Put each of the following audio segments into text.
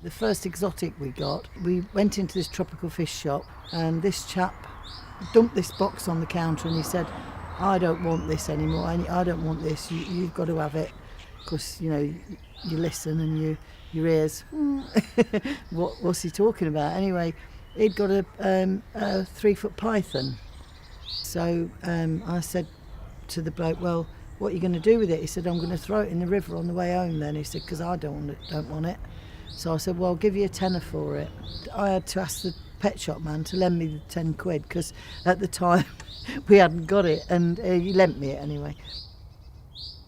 The first exotic we got, we went into this tropical fish shop and this chap dumped this box on the counter and he said, I don't want this anymore, I don't want this, you've got to have it. Because, you listen and your ears, what's he talking about? Anyway, he'd got a 3-foot python. So I said to the bloke, well, what are you going to do with it? He said, I'm going to throw it in the river on the way home then. He said, because I don't want it. So I said, well, I'll give you a tenner for it. I had to ask the pet shop man to lend me the 10 quid because at the time we hadn't got it, and he lent me it anyway.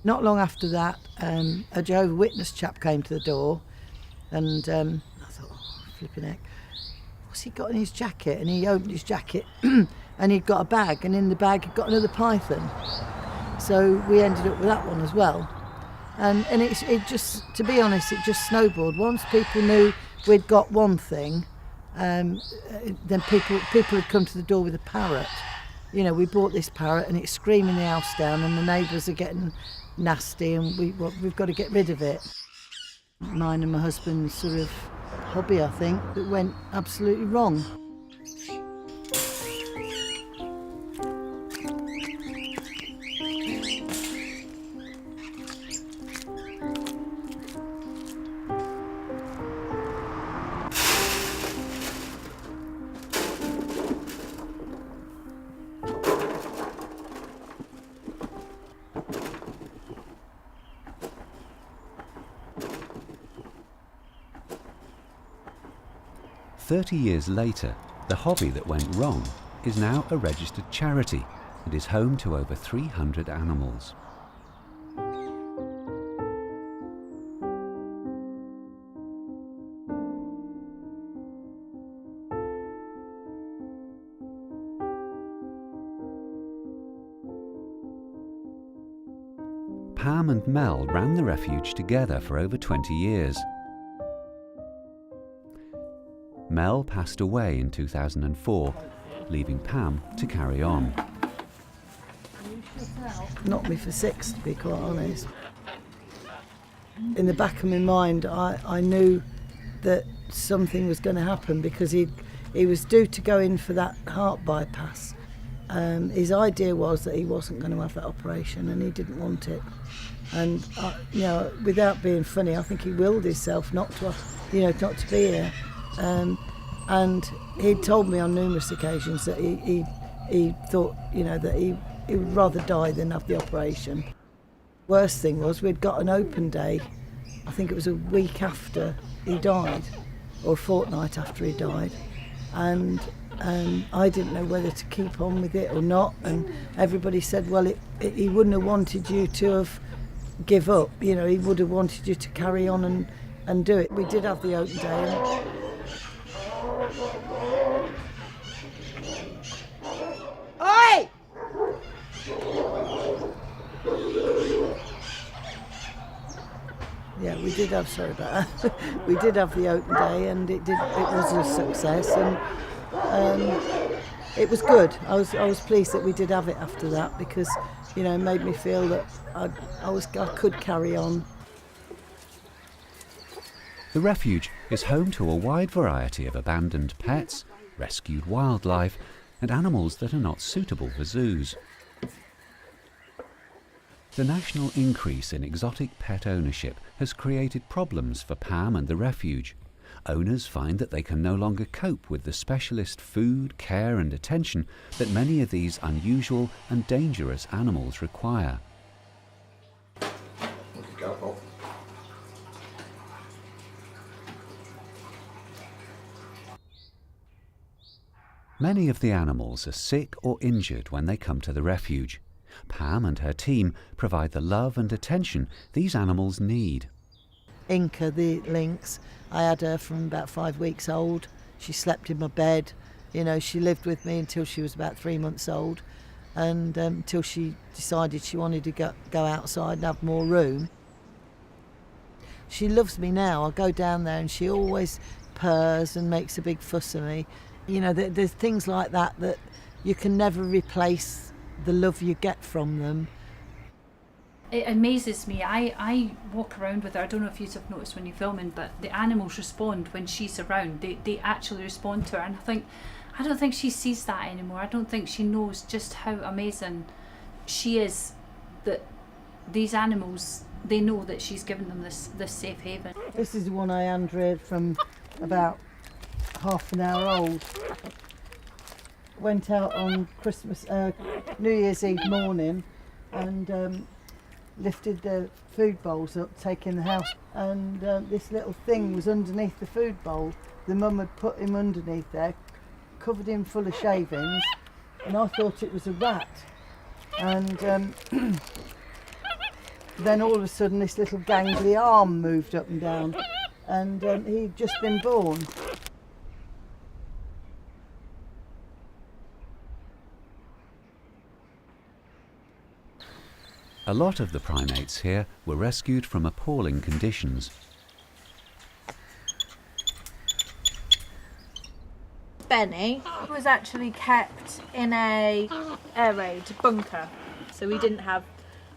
Not long after that, a Jehovah's Witness chap came to the door, and I thought, oh, flipping heck, what's he got in his jacket? And he opened his jacket and he'd got a bag, and in the bag he'd got another python. So we ended up with that one as well. And it just, to be honest, it just snowballed. Once people knew we'd got one thing, then people had come to the door with a parrot. We bought this parrot and it's screaming the house down and the neighbours are getting nasty and we've got to get rid of it. Mine and my husband's sort of hobby, I think, that went absolutely wrong. "30 years later, the hobby that went wrong is now a registered charity and is home to over 300 animals. Pam and Mel ran the refuge together for over 20 years. Mel passed away in 2004, leaving Pam to carry on. Knocked me for 6, to be quite honest. In the back of my mind, I knew that something was going to happen because he was due to go in for that heart bypass. His idea was that he wasn't going to have that operation and he didn't want it. And without being funny, I think he willed himself not to be here. And he'd told me on numerous occasions that he thought, that he would rather die than have the operation. Worst thing was we'd got an open day, I think it was a week after he died, or a fortnight after he died, and I didn't know whether to keep on with it or not, and everybody said, well, he wouldn't have wanted you to have give up, he would have wanted you to carry on and do it. We did have the open day. Oi! Yeah, we did have, sorry about that. We did have the open day and it was a success, and it was good. I was pleased that we did have it after that because, it made me feel that I could carry on. The refuge is home to a wide variety of abandoned pets, rescued wildlife, and animals that are not suitable for zoos. The national increase in exotic pet ownership has created problems for Pam and the refuge. Owners find that they can no longer cope with the specialist food, care and attention that many of these unusual and dangerous animals require. Many of the animals are sick or injured when they come to the refuge. Pam and her team provide the love and attention these animals need. Inca, the lynx, I had her from about 5 weeks old. She slept in my bed. She lived with me until she was about 3 months old, and until she decided she wanted to go outside and have more room. She loves me now. I go down there and she always purrs and makes a big fuss of me. There's things like that you can never replace the love you get from them. It amazes me. I walk around with her. I don't know if you have noticed when you're filming, but the animals respond when she's around. They actually respond to her, and I don't think she sees that anymore. I don't think she knows just how amazing she is, that these animals, they know that she's given them this safe haven. This is the one I hand-reared from about half an hour old. Went out on New Year's Eve morning and lifted the food bowls up, taking the house, and this little thing was underneath the food bowl. The mum had put him underneath there, covered him full of shavings, and I thought it was a rat. And then all of a sudden this little gangly arm moved up and down, and he'd just been born. A lot of the primates here were rescued from appalling conditions. Benny was actually kept in a air raid bunker, so he didn't have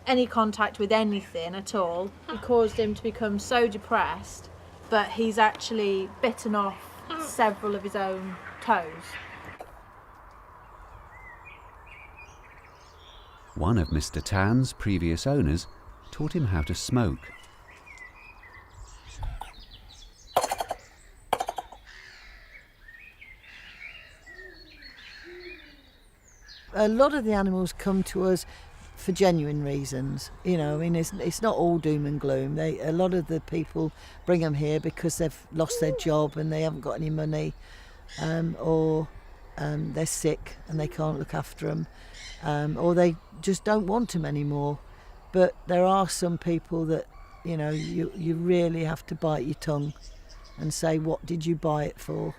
any contact with anything at all. It caused him to become so depressed, but he's actually bitten off several of his own toes. One of Mr. Tan's previous owners taught him how to smoke. A lot of the animals come to us for genuine reasons. You know, I mean, it's not all doom and gloom. A lot of the people bring them here because they've lost their job and they haven't got any money, or they're sick and they can't look after them, or they just don't want them anymore. But there are some people that, you know, you really have to bite your tongue and say, what did you buy it for?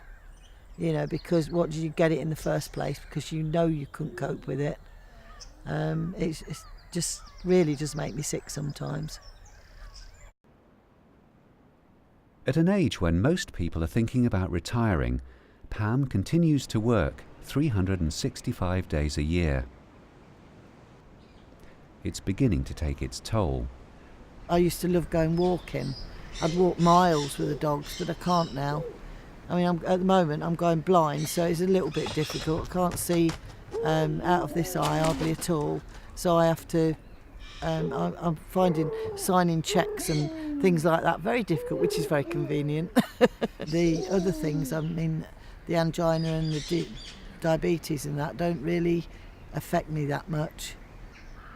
You know, because what did you get it in the first place? Because you know you couldn't cope with it. It's just really does make me sick sometimes. At an age when most people are thinking about retiring, Pam continues to work 365 days a year. It's beginning to take its toll. I used to love going walking. I'd walk miles with the dogs, but I can't now. I mean, at the moment I'm going blind, so it's a little bit difficult. I can't see out of this eye hardly at all, so I have to, I'm finding signing cheques and things like that very difficult, which is very convenient. The other things, I mean, the angina and the diabetes and that don't really affect me that much.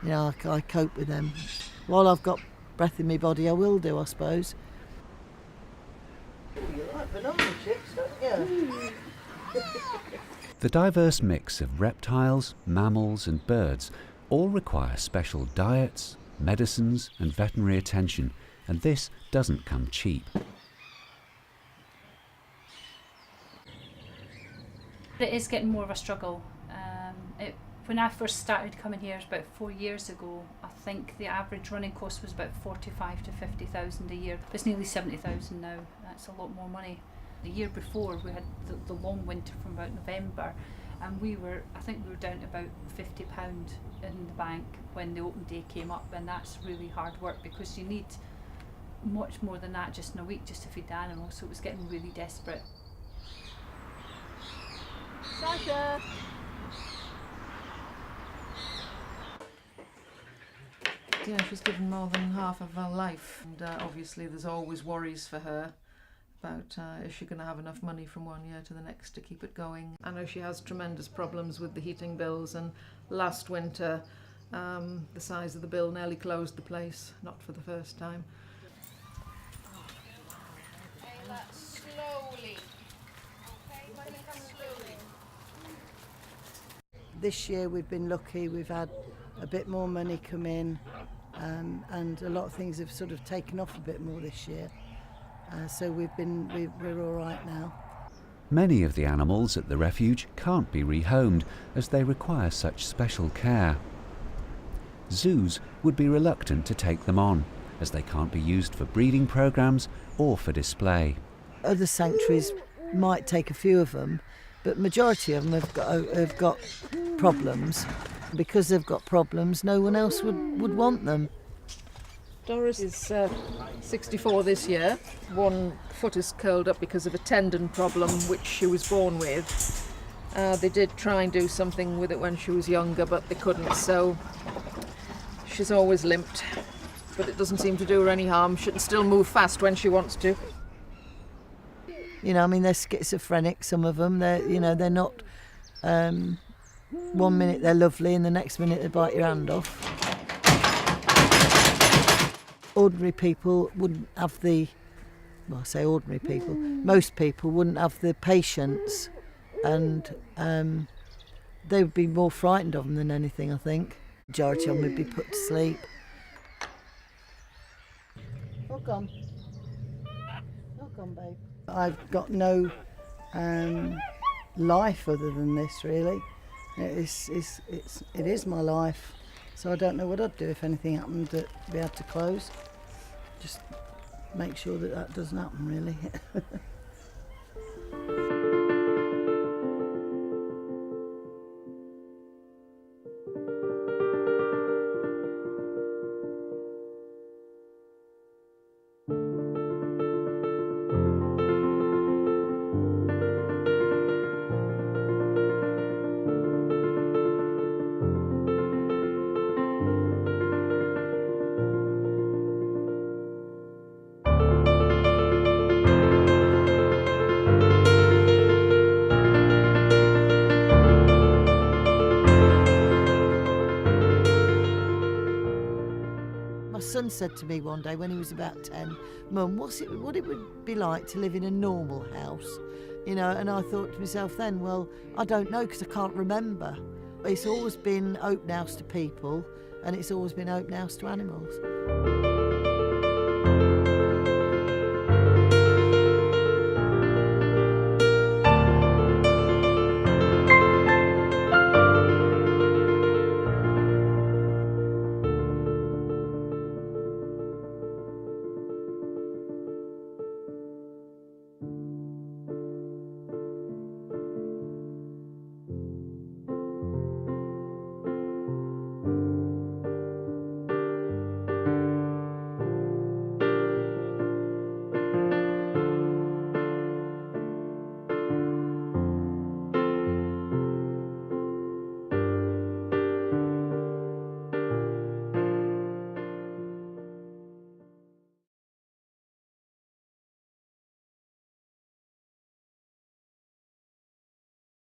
You know, I cope with them. While I've got breath in my body, I will do, I suppose. You like banana chips, don't you? The diverse mix of reptiles, mammals and birds all require special diets, medicines and veterinary attention, and this doesn't come cheap. It is getting more of a struggle. When I first started coming here about 4 years ago, I think the average running cost was about 45 to 50,000 a year. It's nearly 70,000 now. That's a lot more money. The year before we had the long winter from about November, and I think we were down to about £50 in the bank when the open day came up, and that's really hard work because you need much more than that just in a week just to feed the animals, so it was getting really desperate. Sasha! Yeah, she's given more than half of her life, and obviously there's always worries for her about is she going to have enough money from one year to the next to keep it going. I know she has tremendous problems with the heating bills, and last winter the size of the bill nearly closed the place, not for the first time. Slowly. Okay, slowly. This year we've been lucky, we've had a bit more money come in, and a lot of things have sort of taken off a bit more this year. So we're all right now. Many of the animals at the refuge can't be rehomed as they require such special care. Zoos would be reluctant to take them on as they can't be used for breeding programs or for display. Other sanctuaries might take a few of them, but majority of them have got problems. Because they've got problems, no one else would want them. Doris is 64 this year. One foot is curled up because of a tendon problem which she was born with. They did try and do something with it when she was younger, but they couldn't, so she's always limped. But it doesn't seem to do her any harm. She can still move fast when she wants to. You know, I mean, they're schizophrenic, some of them. They're not... 1 minute they're lovely and the next minute they bite your hand off. Ordinary people wouldn't have the... Well, I say ordinary people. Most people wouldn't have the patience, and they would be more frightened of them than anything, I think. Majority of them would be put to sleep. Look on, babe. I've got no life other than this, really. It is my life, so I don't know what I'd do if anything happened that we had to close. Just make sure that doesn't happen, really. My son said to me one day when he was about 10, Mum, what it would be like to live in a normal house? You know, and I thought to myself then, well, I don't know because I can't remember. It's always been open house to people and it's always been open house to animals.